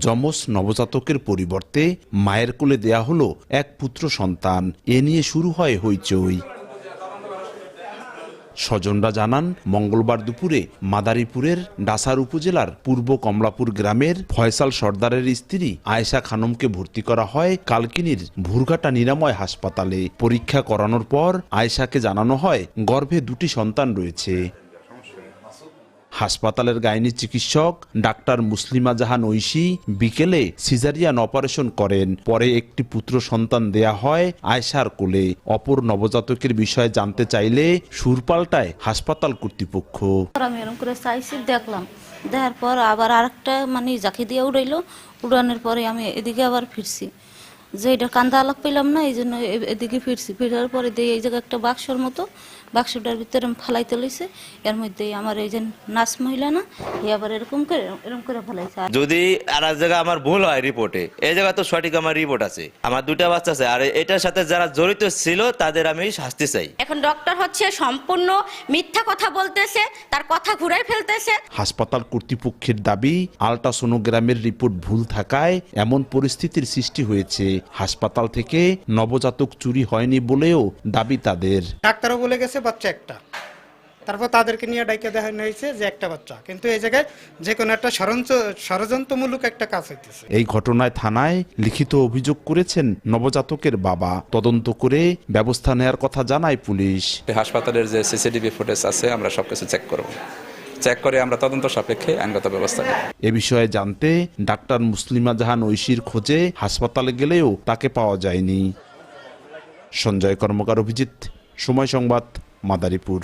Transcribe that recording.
যমজ নবজাতকের পরিবর্তে মায়ের কোলে দেয়া হলো এক পুত্র সন্তান। এ নিয়ে শুরু হয় হইচই। স্বজনরা জানান, মঙ্গলবার দুপুরে মাদারীপুরের ডাসার উপজেলার পূর্ব কমলাপুর গ্রামের ফয়সাল সর্দারের স্ত্রী আয়েশা খানমকে ভর্তি করা হয় কালকিনির ভুরঘাটা নিরাময় হাসপাতালে। পরীক্ষা করানোর পর আয়েশাকে জানানো হয় গর্ভে 2টি সন্তান রয়েছে। হাসপাতালের গাইনি চিকিৎসক ডাক্তার মুসলিমা জাহান ঐশী বিকেলে সিজারিয়ান অপারেশন করেন। পরে একটি পুত্র সন্তান দেয়া হয় আয়েশার কোলে। অপর নবজাতকের বিষয়ে জানতে চাইলে সুর পাল্টায় হাসপাতাল কর্তৃপক্ষ। আমি এরকম করে চাইছি, দেখলাম, দেখার পর আবার আরেকটা জাকি দিয়ে উড়াইলো। উড়ানোর পরে আমি এদিকে আবার ফিরছি, যে এটা কান্দা আলাপ পেলাম না, এই জন্য এদিকে ফিরছি। ফিরার পরে দিয়ে এই জায়গায় একটা বাক্সর মতো, বাক্সটার ভিতরে ফালাইতে লইছে। এর মধ্যে আমার এই যে নার্স মহিলা না, এ আবার এরকম করে ফালাইছে। যদি আর এক জায়গায় আমার ভুল হয় রিপোর্টে, এই জায়গায় তো সঠিক আমার রিপোর্ট আছে, আমার 2টা বাচ্চা আছে, আর এটার সাথে যারা জড়িত ছিল তাদের আমি শাস্তি চাই। এখন ডক্টর হচ্ছে সম্পূর্ণ মিথ্যা কথা বলতেছে, তার কথা ঘুরাই ফেলতেছে। হাসপাতাল কর্তৃপক্ষের দাবি, আল্ট্রাসোনোগ্রামের রিপোর্ট ভুল থাকায় এমন পরিস্থিতির সৃষ্টি হয়েছে। হাসপাতাল থেকে নবজাতক চুরি হয়নি বলেও দাবি তাদের। ডাক্তারও বলে গেছে বাচ্চা একটা, তারপর তাদেরকে নিয়ে ডাইকে দেখানো হয়েছে যে একটা বাচ্চা, কিন্তু এই জায়গায় যে কোনো একটা ষড়যন্ত্রমূলক একটা কাজ হইতেছে। এই ঘটনায় থানায় লিখিত অভিযোগ করেছেন নবজাতকের বাবা। তদন্ত করে ব্যবস্থা নেওয়ার কথা জানায় পুলিশ। হাসপাতালের যে সিসিটিভি ফুটেজ আছে আমরা সবকিছু চেক করে আমরা তদন্ত সাপেক্ষে আইনগত ব্যবস্থা নেব। এ বিষয়ে জানতে ডাক্তার মুসলিমা জাহান ঐশীর খোঁজে হাসপাতালে গেলেও তাকে পাওয়া যায়নি। সঞ্জয় কর্মকার, অভিজিৎ, সময় সংবাদ, মাদারীপুর।